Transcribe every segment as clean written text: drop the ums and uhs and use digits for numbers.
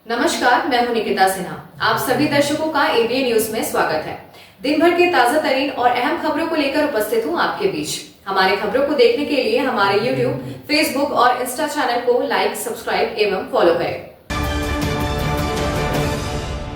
नमस्कार, मैं हूं निकिता सिन्हा। आप सभी दर्शकों का एबीएन न्यूज में स्वागत है। दिन भर के ताजा तरीन और अहम खबरों को लेकर उपस्थित हूं आपके बीच। हमारे खबरों को देखने के लिए हमारे यूट्यूब, फेसबुक और इंस्टा चैनल को लाइक, सब्सक्राइब एवं फॉलो करें।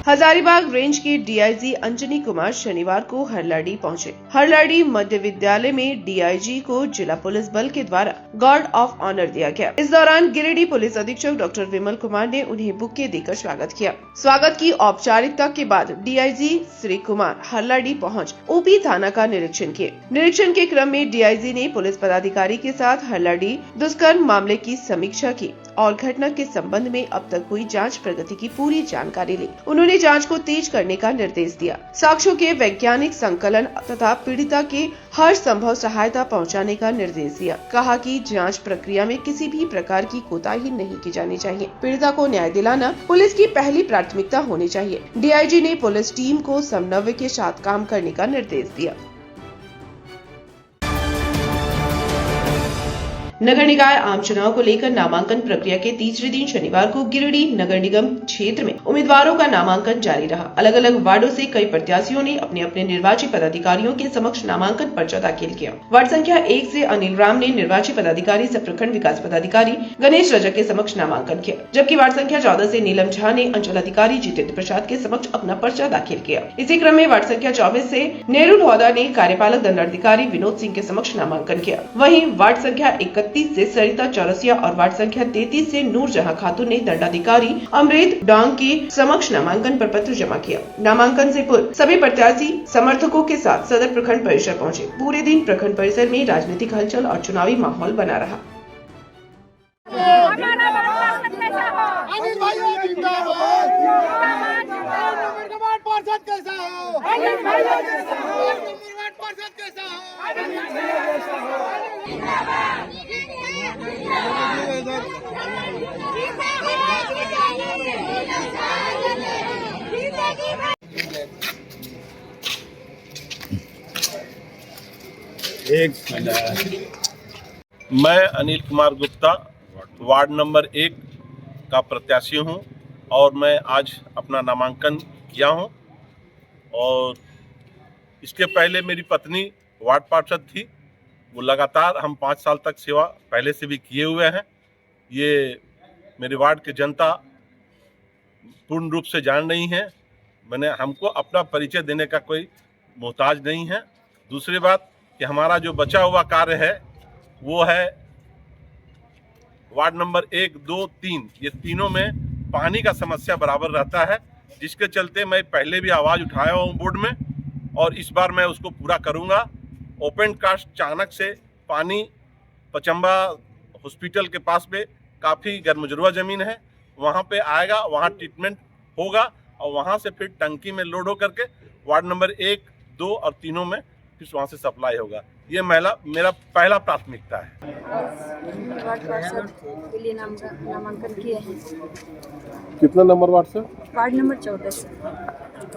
हजारीबाग रेंज के डीआईजी अंजनी कुमार शनिवार को हरलाडी पहुंचे। हरलाडी मध्य विद्यालय में डीआईजी को जिला पुलिस बल के द्वारा गार्ड ऑफ ऑनर दिया गया। इस दौरान गिरिडीह पुलिस अधीक्षक डॉक्टर विमल कुमार ने उन्हें बुके देकर स्वागत किया। स्वागत की औपचारिकता के बाद डीआईजी श्री कुमार हरलाडी पहुंच ओपी थाना का निरीक्षण किए। निरीक्षण के क्रम में डीआईजी ने पुलिस पदाधिकारी के साथ हरलाडी दुष्कर्म मामले की समीक्षा की और घटना के संबंध में अब तक हुई जांच प्रगति की पूरी जानकारी ली। उन्होंने जांच को तेज करने का निर्देश दिया, साक्ष्यों के वैज्ञानिक संकलन तथा पीड़िता के हर संभव सहायता पहुंचाने का निर्देश दिया। कहा कि जांच प्रक्रिया में किसी भी प्रकार की कोताही नहीं की जानी चाहिए। पीड़िता को न्याय दिलाना पुलिस की पहली प्राथमिकता होनी चाहिए। डीआईजी ने पुलिस टीम को समन्वय के साथ काम करने का निर्देश दिया। नगर निकाय आम चुनाव को लेकर नामांकन प्रक्रिया के तीसरे दिन शनिवार को गिरिडीह नगर निगम क्षेत्र में उम्मीदवारों का नामांकन जारी रहा। अलग अलग वार्डों से कई प्रत्याशियों ने अपने अपने निर्वाचित पदाधिकारियों के समक्ष नामांकन पर्चा दाखिल किया। वार्ड संख्या 1 से अनिल राम ने निर्वाचित पदाधिकारी सह प्रखंड विकास पदाधिकारी गणेश रजक के समक्ष नामांकन किया, जबकि वार्ड संख्या 14 से नीलम झा ने अंचल अधिकारी जितेंद्र प्रसाद के समक्ष अपना पर्चा दाखिल किया। इसी क्रम में वार्ड संख्या 24 से नेहरू हौदा ने कार्यपालक दंडाधिकारी विनोद सिंह के समक्ष नामांकन किया। वहीं वार्ड संख्या 31 से सरिता चौरसिया और वार्ड संख्या 33 से नूरजहां खातून ने दंडाधिकारी अमृत डांग के समक्ष नामांकन पर पत्र जमा किया। नामांकन से पूर्व सभी प्रत्याशी समर्थकों के साथ सदर प्रखंड परिसर पहुंचे। पूरे दिन प्रखंड परिसर में राजनीतिक हलचल और चुनावी माहौल बना रहा। मैं अनिल कुमार गुप्ता वार्ड नंबर 1 का प्रत्याशी हूं और मैं आज अपना नामांकन किया हूं। और इसके पहले मेरी पत्नी वार्ड पार्षद थी। वो लगातार हम 5 साल तक सेवा पहले से भी किए हुए हैं। ये मेरे वार्ड की जनता पूर्ण रूप से जान रही है। हमको अपना परिचय देने का कोई मोहताज नहीं है। दूसरी बात कि हमारा जो बचा हुआ कार्य है वो है वार्ड नंबर 1, 2, 3 ये तीनों में पानी का समस्या बराबर रहता है, जिसके चलते मैं पहले भी आवाज़ उठाया हूँ बोर्ड में और इस बार मैं उसको पूरा करूँगा। ओपन कास्ट चाणक से पानी पचम्बा हॉस्पिटल के पास में काफ़ी गर्मजरुआ ज़मीन है, वहाँ पे आएगा, वहाँ ट्रीटमेंट होगा और वहाँ से फिर टंकी में लोड हो करके वार्ड नंबर 1, 2 और 3 में फिर वहाँ से सप्लाई होगा। ये मेरा पहला प्राथमिकता है। वार्ड पार्षद के लिए नामांकन किए हैं। कितना नंबर वार्ड से? वार्ड नंबर 14 से।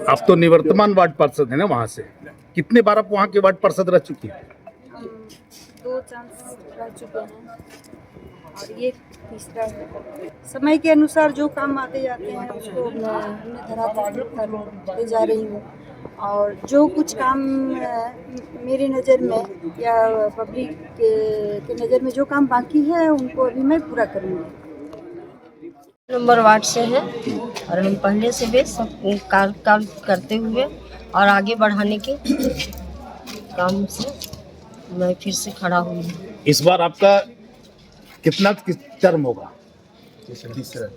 आप तो निवर्तमान वार्ड पार्षद है ना, वहाँ से कितने बार आप वहाँ के वार्ड पार्षद रह चुकी हैं? 2 चांस रह चुके हैं और ये तीसरा है। समय के अनुसार जो काम आते जाते हैं उसको हमने धरातल करते जा रही हूँ और जो कुछ काम मेरी नज़र में या पब्लिक के नज़र में जो काम बाकी है उनको अभी मैं पूरा करूँगी। नंबर वार्ड से है और हम पहले से भी सब कार्य करते हुए और आगे बढ़ाने के काम से मैं फिर से खड़ा हुई हूँ। इस बार आपका कितना टर्म होगा?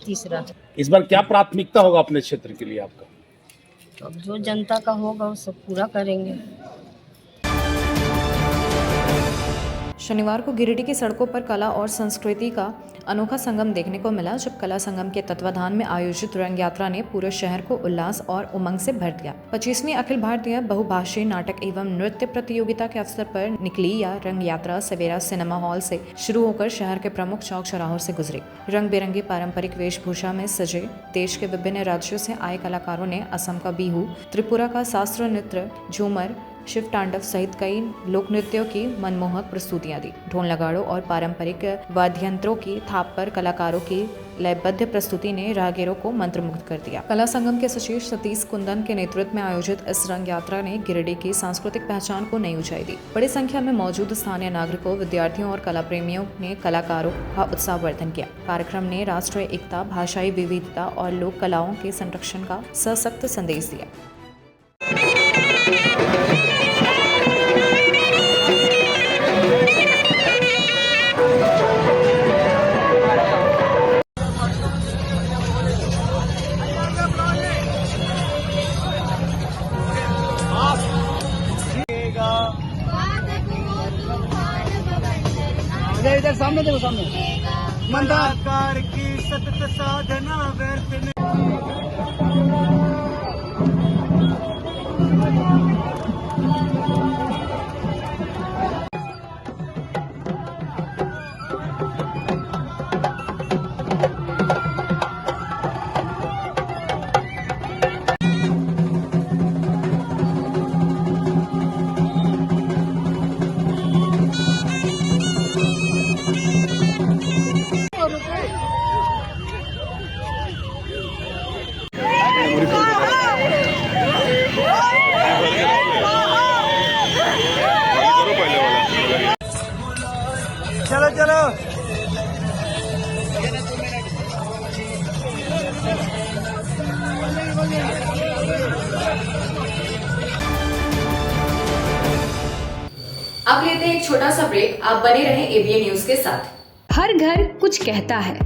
तीसरा। इस बार क्या प्राथमिकता होगा अपने क्षेत्र के लिए आपका? अब जो जनता का होगा वो सब पूरा करेंगे। शनिवार को गिरिडीह की सड़कों पर कला और संस्कृति का अनोखा संगम देखने को मिला, जब कला संगम के तत्वाधान में आयोजित रंग यात्रा ने पूरे शहर को उल्लास और उमंग से भर दिया। 25वीं अखिल भारतीय बहुभाषीय नाटक एवं नृत्य प्रतियोगिता के अवसर पर निकली यह रंग यात्रा सवेरा सिनेमा हॉल से शुरू होकर शहर के प्रमुख चौक चौराहों से गुजरी। रंग बिरंगी पारंपरिक वेशभूषा में सजे देश के विभिन्न राज्यों से आए कलाकारों ने असम का बिहू, त्रिपुरा का शास्त्रीय नृत्य, झूमर, शिव तांडव सहित कई लोक नृत्यों की मनमोहक प्रस्तुतियां दी। ढोल नगाड़ों और पारंपरिक वाद्ययंत्रों की थाप पर कलाकारों की लयबद्ध प्रस्तुति ने राहगीरों को मंत्रमुग्ध कर दिया। कला संगम के सचिव सतीश कुंदन के नेतृत्व में आयोजित इस रंग यात्रा ने गिरिडीह की सांस्कृतिक पहचान को नई ऊंचाई दी। बड़ी संख्या में मौजूद स्थानीय नागरिकों, विद्यार्थियों और कला प्रेमियों ने कलाकारों का उत्साहवर्धन किया। कार्यक्रम ने राष्ट्रीय एकता, भाषाई विविधता और लोक कलाओं के संरक्षण का सशक्त संदेश दिया। इधर सामने देखो, सामने मंदाकार की सतत साधना व्यर्थ में। चलो चलो अब लेते हैं एक छोटा सा ब्रेक। आप बने रहें एबीएन न्यूज के साथ। हर घर कुछ कहता है,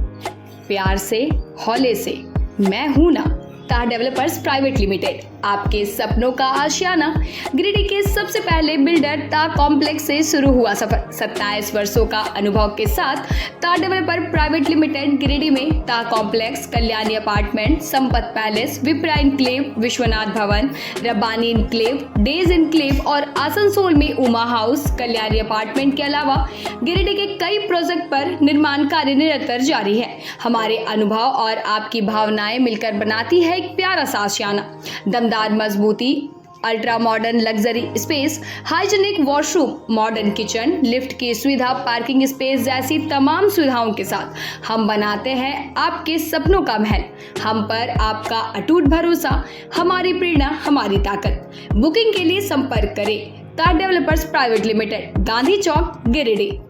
प्यार से, हौले से। मैं हूं ना तार डेवलपर्स प्राइवेट लिमिटेड, आपके सपनों का आशियाना। गिरिडीह के सबसे पहले बिल्डर ता कॉम्प्लेक्स से शुरू हुआ सफर। 27 वर्षों का अनुभव के साथ तार डेवलपर प्राइवेट लिमिटेड गिरिडीह में ता complex, Kalyani apartment, Sampat palace, Vipra enclave, Vishwanath Bhavan, Rabbani enclave, days enclave और आसनसोल में उमा हाउस, कल्याणी अपार्टमेंट के अलावा गिरिडीह के कई प्रोजेक्ट पर निर्माण कार्य निरंतर जारी है। हमारे अनुभव और आपकी भावनाएं मिलकर बनाती है एक प्यारा सा आशियाना। दमदार मजबूती, ultra modern luxury space, hygienic washroom, modern kitchen, lift की सुविधा, पार्किंग स्पेस जैसी तमाम सुविधाओं के साथ हम बनाते हैं आपके सपनों का महल। हम पर आपका अटूट भरोसा, हमारी प्रेरणा, हमारी ताकत। बुकिंग के लिए संपर्क करें तार डेवलपर्स प्राइवेट लिमिटेड, गांधी चौक, गिरिडीह।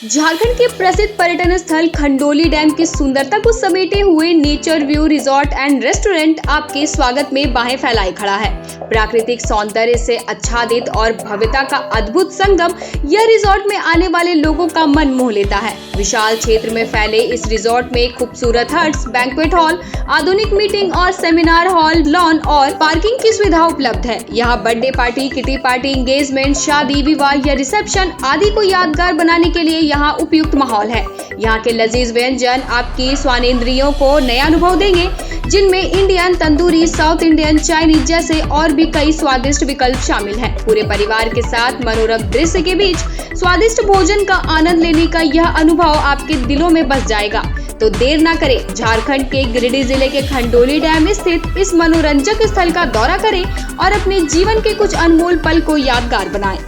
झारखंड के प्रसिद्ध पर्यटन स्थल खंडोली डैम की सुंदरता को समेटे हुए nature view resort and restaurant आपके स्वागत में बाहें फैलाए खड़ा है। प्राकृतिक सौंदर्य से आच्छादित और भव्यता का अद्भुत संगम यह रिजॉर्ट में आने वाले लोगों का मन मोह लेता है। विशाल क्षेत्र में फैले इस रिजॉर्ट में खूबसूरत हट्स, बैंक्वेट हॉल, आधुनिक मीटिंग और सेमिनार हॉल, लॉन और पार्किंग की सुविधा उपलब्ध है। यहाँ birthday party, kitty party, engagement, शादी, विवाह या रिसेप्शन आदि को यादगार बनाने के लिए यहाँ उपयुक्त माहौल है। यहाँ के लजीज व्यंजन आपकी स्वानेंद्रियों को नया अनुभव देंगे, जिनमें Indian, tandoori, south Indian, Chinese जैसे और भी कई स्वादिष्ट विकल्प शामिल हैं। पूरे परिवार के साथ मनोरम दृश्य के बीच स्वादिष्ट भोजन का आनंद लेने का यह अनुभव आपके दिलों में बस जाएगा। तो देर ना करें, झारखंड के गिरिडीह जिले के खंडोली डैम स्थित इस मनोरंजक स्थल का दौरा करें और अपने जीवन के कुछ अनमोल पल को यादगार बनाएं।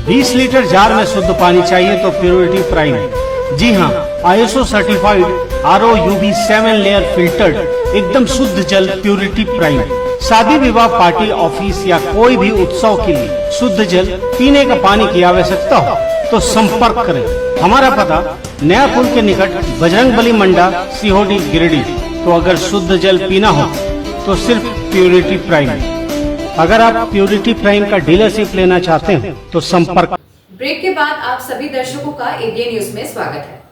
20 लीटर जार में शुद्ध पानी चाहिए तो प्योरिटी प्राइम। जी हाँ, ISO certified RO UV 7 layer filtered एकदम शुद्ध जल प्योरिटी प्राइम। शादी, विवाह, पार्टी, ऑफिस या कोई भी उत्सव के लिए शुद्ध जल पीने का पानी की आवश्यकता हो तो संपर्क करें। हमारा पता नया पुल के निकट, बजरंगबली मंडा, सीहोडी, गिरिडीह। तो अगर शुद्ध जल पीना हो तो सिर्फ प्योरिटी प्राइम। अगर आप प्योरिटी प्राइम का डीलरशिप लेना चाहते हैं तो संपर्क। ब्रेक के बाद आप सभी दर्शकों का एबीएन न्यूज में स्वागत है।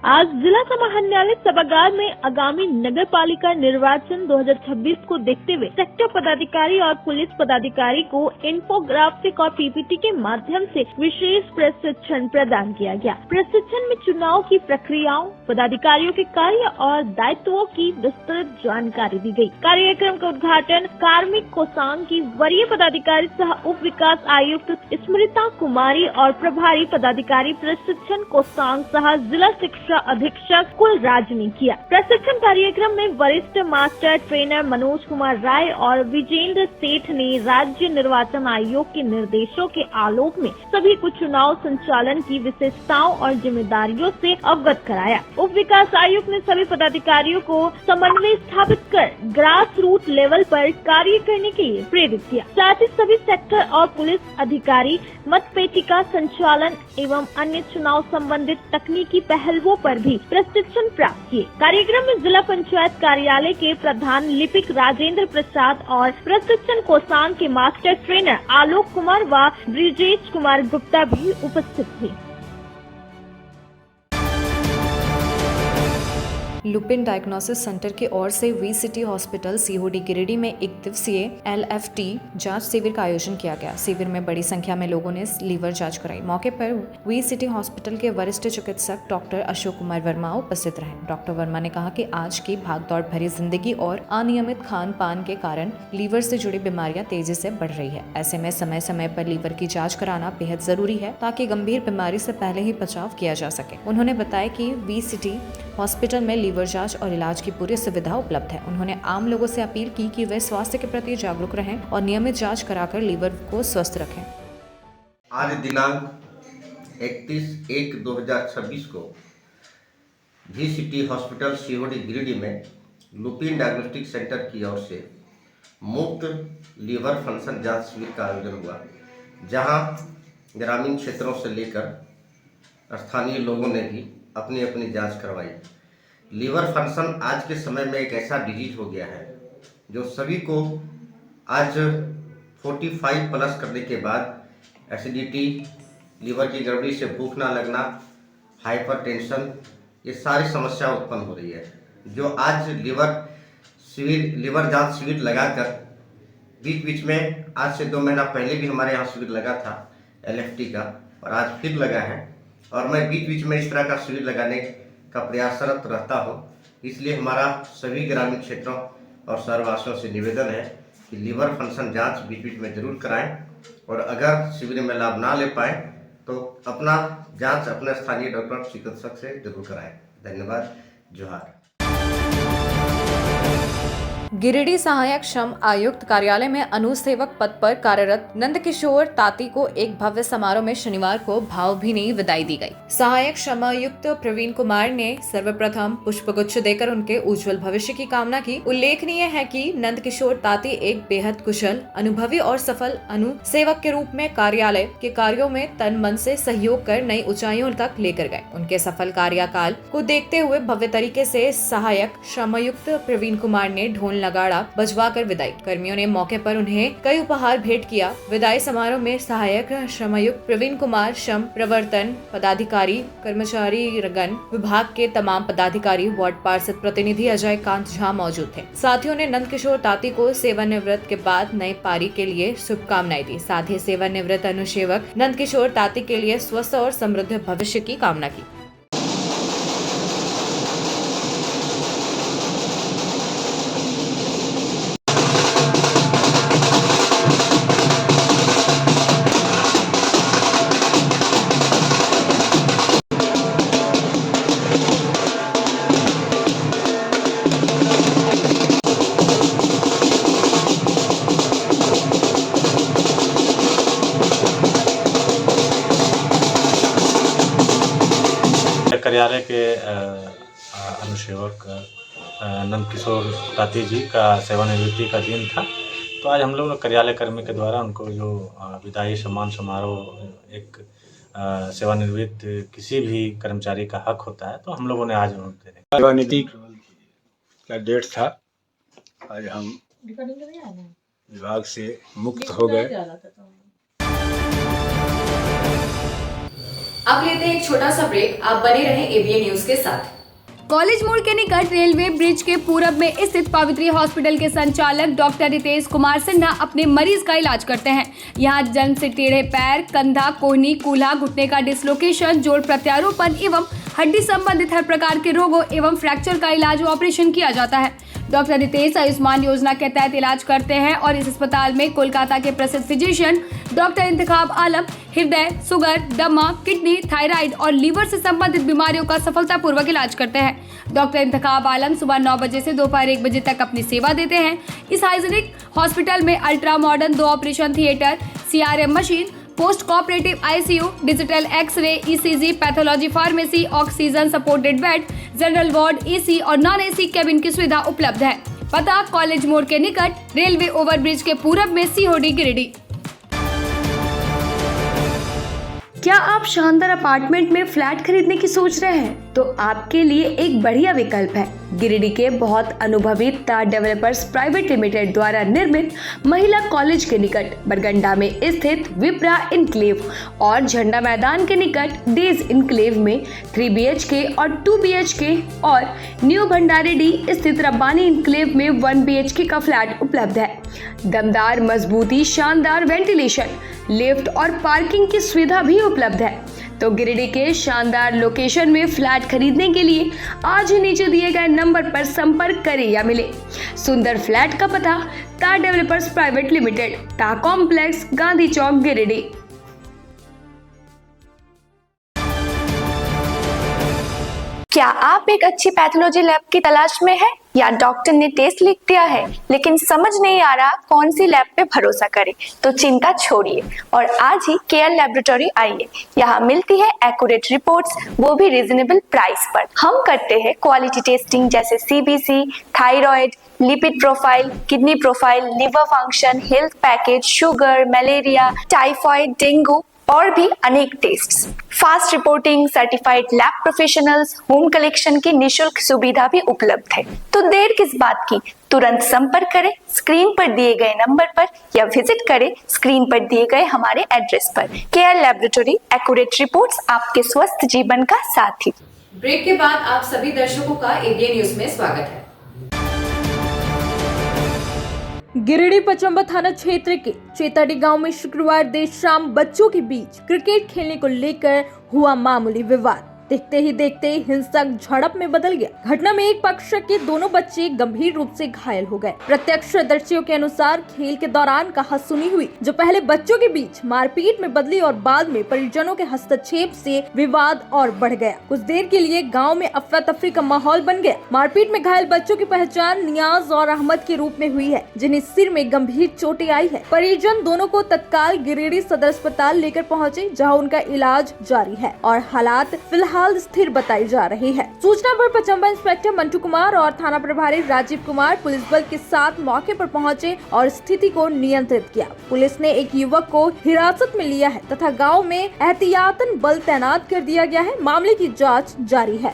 आज जिला समाहरण न्यायालय सभागार में आगामी नगर पालिका निर्वाचन 2026 को देखते हुए सेक्टर पदाधिकारी और पुलिस पदाधिकारी को इंफोग्राफिक और पीपीटी के माध्यम से विशेष प्रशिक्षण प्रदान किया गया। प्रशिक्षण में चुनाव की प्रक्रियाओं, पदाधिकारियों के कार्य और दायित्वों की विस्तृत जानकारी दी गई। कार्यक्रम का उद्घाटन कार्मिक कोषांग की वरीय पदाधिकारी सह उप विकास आयुक्त स्मृता कुमारी और प्रभारी पदाधिकारी प्रशिक्षण कोषांग सह जिला शिक्षा चिकित्सा अधीक्षक कुलराज ने किया। प्रशिक्षण कार्यक्रम में वरिष्ठ मास्टर ट्रेनर मनोज कुमार राय और विजेंद्र सेठ ने राज्य निर्वाचन आयोग के निर्देशों के आलोक में सभी को चुनाव संचालन की विशेषताओं और जिम्मेदारियों से अवगत कराया। उप विकास आयुक्त ने सभी पदाधिकारियों को समन्वय स्थापित कर ग्रास रूट लेवल पर कार्य करने के लिए प्रेरित किया। साथ ही सभी सेक्टर और पुलिस अधिकारी मतपेटिका संचालन एवं अन्य चुनाव संबंधित तकनीकी पहलुओं पर भी प्रशिक्षण प्राप्त किए। कार्यक्रम में जिला पंचायत कार्यालय के प्रधान लिपिक राजेंद्र प्रसाद और प्रशिक्षण कोषांग के मास्टर ट्रेनर आलोक कुमार व ब्रिजेश कुमार गुप्ता भी उपस्थित थे। लुपिन डायग्नोसिस सेंटर की ओर से वी सिटी हॉस्पिटल सीहोडी गिरिडीह में एक दिवसीय LFT जांच शिविर का आयोजन किया गया। शिविर में बड़ी संख्या में लोगों ने लीवर जांच कराई। मौके पर वी सिटी हॉस्पिटल के वरिष्ठ चिकित्सक डॉक्टर अशोक कुमार वर्मा उपस्थित रहे। डॉक्टर वर्मा ने कहा कि आज की भागदौड़ भरी जिंदगी और अनियमित खान पान के कारण लीवर से जुड़ी बीमारियां तेजी से बढ़ रही है। ऐसे में समय समय पर लीवर की जाँच कराना बेहद जरूरी है ताकि गंभीर बीमारी से पहले ही बचाव किया जा सके। उन्होंने बताया कि वी सिटी हॉस्पिटल में लीवर जांच और इलाज की पूरी सुविधा उपलब्ध है। उन्होंने आम लोगों से अपील की कि वे स्वास्थ्य के प्रति जागरूक रहें और नियमित जांच कराकर लीवर को स्वस्थ रखें। आज दिनांक 31/1/2026 को वी सिटी हॉस्पिटल सीहोडी गिरिडीह में लुपिन डायग्नोस्टिक सेंटर की ओर से मुफ्त लीवर फंक्शन जांच शिविर का आयोजन हुआ, जहां ग्रामीण क्षेत्रों से लेकर स्थानीय लोगों ने भी अपनी अपनी जांच करवाई। लीवर फंक्शन आज के समय में एक ऐसा डिजीज हो गया है जो सभी को आज 45 प्लस करने के बाद एसिडिटी, लीवर की गड़बड़ी से भूख ना लगना, हाइपरटेंशन, ये सारी समस्या उत्पन्न हो रही है। जो आज लीवर जांच शिविर लगाकर बीच बीच में आज से 2 महीना पहले भी हमारे यहाँ शिविर लगा था LFT का, और आज फिर लगा है। और मैं बीच बीच में इस तरह का शिविर लगाने का प्रयासरत रहता हूं। इसलिए हमारा सभी ग्रामीण क्षेत्रों और शहरवासियों से निवेदन है कि लीवर फंक्शन जांच बीच बीच में जरूर कराएं, और अगर शिविर में लाभ ना ले पाएं तो अपना जांच अपने स्थानीय डॉक्टर चिकित्सक से जरूर कराएं। धन्यवाद। जोहार। गिरिडीह सहायक श्रम आयुक्त कार्यालय में अनुसेवक पद पर कार्यरत नंदकिशोर ताती को एक भव्य समारोह में शनिवार को भावभीनी विदाई दी गई। सहायक श्रम आयुक्त प्रवीण कुमार ने सर्वप्रथम पुष्पगुच्छ देकर उनके उज्जवल भविष्य की कामना की। उल्लेखनीय है कि नंदकिशोर ताती एक बेहद कुशल, अनुभवी और सफल अनुसेवक के रूप में कार्यालय के कार्यों में तन मन से सहयोग कर नई ऊंचाइयों तक लेकर गए। उनके सफल कार्यकाल को देखते हुए भव्य तरीके से सहायक श्रमायुक्त प्रवीण कुमार ने ढोल नगाड़ा बजवाकर विदाई। कर्मियों ने मौके पर उन्हें कई उपहार भेंट किया। विदाई समारोह में सहायक श्रमायुक्त प्रवीण कुमार, श्रम प्रवर्तन पदाधिकारी, कर्मचारीगण, विभाग के तमाम पदाधिकारी, वार्ड पार्षद प्रतिनिधि अजय कांत झा मौजूद थे। साथियों ने नंदकिशोर ताती को सेवानिवृत्त के बाद नई पारी के लिए शुभकामनाएं दी। साथ ही सेवानिवृत्त अनुसेवक नंदकिशोर ताती के लिए स्वस्थ और समृद्ध भविष्य की कामना की। कार्यालय के अनुसेवक नंदकिशोर ताती जी का सेवानिवृत्ति का दिन था, तो आज हम लोग कार्यालय कर्मी के द्वारा उनको जो विदाई सम्मान समारोह एक सेवानिवृत्त किसी भी कर्मचारी का हक होता है, तो हम लोगों ने आज उनको सेवानिवृत्ति का डेट था। आज हम विभाग से मुक्त हो गए। अब लेते हैं एक छोटा सा ब्रेक। आप बने रहें ABN न्यूज के साथ। कॉलेज मोड़ के निकट रेलवे ब्रिज के पूरब में स्थित पवित्री हॉस्पिटल के संचालक डॉक्टर रितेश कुमार सिन्हा अपने मरीज का इलाज करते हैं। यहां जन्म से टेढ़े पैर, कंधा, कोहनी, कूल्हा, घुटने का डिसलोकेशन, जोड़ प्रत्यारोपण एवं हड्डी संबंधित हर प्रकार के रोगों एवं फ्रैक्चर का इलाज व ऑपरेशन किया जाता है। डॉक्टर नितेश आयुष्मान योजना के तहत इलाज करते हैं और इस अस्पताल में कोलकाता के प्रसिद्ध फिजिशियन डॉक्टर इंतखाब आलम हृदय, शुगर, दमा, किडनी, थायराइड और लीवर से संबंधित बीमारियों का सफलतापूर्वक इलाज करते हैं। डॉक्टर इंतखाब आलम सुबह 9 बजे से दोपहर 1 बजे तक अपनी सेवा देते हैं। इस हाइजीनिक हॉस्पिटल में ultra modern 2 operation theatre, CRM machine, post cooperative ICU, digital x ray, ECG, pathology pharmacy, oxygen supported bed, general ward, AC और नॉन AC केबिन की सुविधा उपलब्ध है। पता कॉलेज मोड़ के निकट, रेलवे ओवरब्रिज के पूरब में, COD गिरिडीह। क्या आप शानदार अपार्टमेंट में फ्लैट खरीदने की सोच रहे हैं? तो आपके लिए एक बढ़िया विकल्प है गिरिडीह के बहुत अनुभवी ताज डेवलपर्स प्राइवेट लिमिटेड द्वारा निर्मित महिला कॉलेज के निकट बरगंडा में स्थित विप्रा इनक्लेव और झंडा मैदान के निकट डेज इनक्लेव में 3 BHK और 2 BHK और न्यू भंडारीडीह स्थित रब्बानी इनक्लेव में 1 BHK का फ्लैट उपलब्ध है। दमदार मजबूती, शानदार वेंटिलेशन, लिफ्ट और पार्किंग की सुविधा भी उपलब्ध है। तो गिरिडीह के शानदार लोकेशन में फ्लैट खरीदने के लिए आज ही नीचे दिए गए नंबर पर संपर्क करें या मिले। सुंदर फ्लैट का पता ताज डेवलपर्स प्राइवेट लिमिटेड, टा कॉम्प्लेक्स, गांधी चौक, गिरिडीह। क्या आप एक अच्छी पैथोलॉजी लैब की तलाश में हैं या डॉक्टर ने टेस्ट लिख दिया है लेकिन समझ नहीं आ रहा कौन सी लैब पे भरोसा करें? तो चिंता छोड़िए और आज ही केयर लैबोरेटरी आइए। यहाँ मिलती है एक्यूरेट रिपोर्ट्स, वो भी रीजनेबल प्राइस पर। हम करते हैं क्वालिटी टेस्टिंग जैसे CBC, thyroid, lipid profile, kidney profile, liver function, health package, sugar, malaria, typhoid, dengue और भी अनेक tests. Fast reporting, certified lab professionals, home collection की निशुल्क सुविधा भी उपलब्ध है। तो देर किस बात की, तुरंत संपर्क करें स्क्रीन पर दिए गए नंबर पर या विजिट करें स्क्रीन पर दिए गए हमारे एड्रेस पर। केयर लैबोरेटरी, एक्यूरेट रिपोर्ट्स, आपके स्वस्थ जीवन का साथी। ब्रेक के बाद आप सभी दर्शकों का ABN न्यूज में स्वागत है। गिरिडीह पचंबा थाना क्षेत्र के चेताडी गांव में शुक्रवार देर शाम बच्चों के बीच क्रिकेट खेलने को लेकर हुआ मामूली विवाद देखते ही देखते हिंसक झड़प में बदल गया। घटना में एक पक्ष के दोनों बच्चे गंभीर रूप से घायल हो गए। प्रत्यक्षदर्शियों के अनुसार खेल के दौरान कहासुनी हुई जो पहले बच्चों के बीच मारपीट में बदली और बाद में परिजनों के हस्तक्षेप से विवाद और बढ़ गया। कुछ देर के लिए गांव में अफरा तफरी का माहौल बन गया। मारपीट में घायल बच्चों की पहचान नियाज और अहमद के रूप में हुई है जिन्हें सिर में गंभीर चोटें आई है। परिजन दोनों को तत्काल गिरिडीह सदर अस्पताल लेकर पहुँचे जहाँ उनका इलाज जारी है और हालात फिलहाल स्थिर बताई जा रही है। सूचना पर पचंबा इंस्पेक्टर मंटू कुमार और थाना प्रभारी राजीव कुमार पुलिस बल के साथ मौके पर पहुंचे और स्थिति को नियंत्रित किया। पुलिस ने एक युवक को हिरासत में लिया है तथा गांव में एहतियातन बल तैनात कर दिया गया है। मामले की जांच जारी है।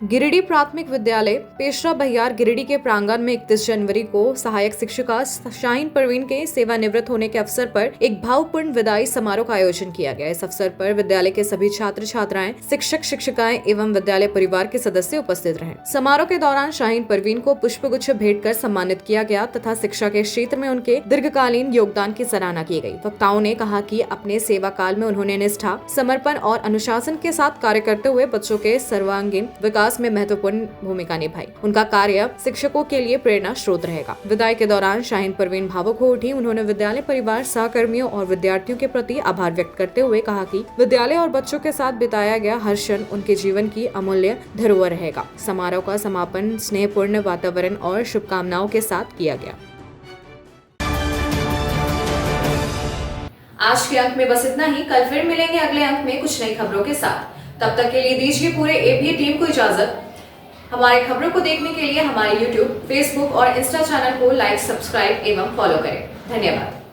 गिरिडीह प्राथमिक विद्यालय पेशरा बहियार गिरिडीह के प्रांगण में 31 जनवरी को सहायक शिक्षिका शाहीन परवीन के सेवानिवृत्त होने के अवसर पर एक भावपूर्ण विदाई समारोह का आयोजन किया गया। इस अवसर पर विद्यालय के सभी छात्र छात्राएं, शिक्षक शिक्षिकाएं एवं विद्यालय परिवार के सदस्य उपस्थित रहे। समारोह के दौरान शाहीन परवीन को पुष्पगुच्छ भेंट कर सम्मानित किया गया तथा शिक्षा के क्षेत्र में उनके दीर्घकालीन योगदान की सराहना की गई। वक्ताओं ने कहा कि अपने सेवा काल में उन्होंने निष्ठा, समर्पण और अनुशासन के साथ कार्य करते हुए बच्चों के सर्वांगीण विकास में महत्वपूर्ण भूमिका निभाई। उनका कार्य शिक्षकों के लिए प्रेरणा स्रोत रहेगा। विदाई के दौरान शाहीन परवीन भावुक हो उठी। उन्होंने विद्यालय परिवार, सहकर्मियों और विद्यार्थियों के प्रति आभार व्यक्त करते हुए कहा कि विद्यालय और बच्चों के साथ बिताया गया हर क्षण उनके जीवन की अमूल्य धरोहर रहेगा। समारोह का समापन स्नेहपूर्ण वातावरण और शुभकामनाओं के साथ किया गया। आज के अंक में बस इतना ही। कल फिर मिलेंगे अगले अंक में कुछ नई खबरों के साथ। तब तक के लिए दीजिए पूरे ABN टीम को इजाजत। हमारी खबरों को देखने के लिए हमारे YouTube, Facebook और Insta चैनल को लाइक, सब्सक्राइब एवं फॉलो करें। धन्यवाद।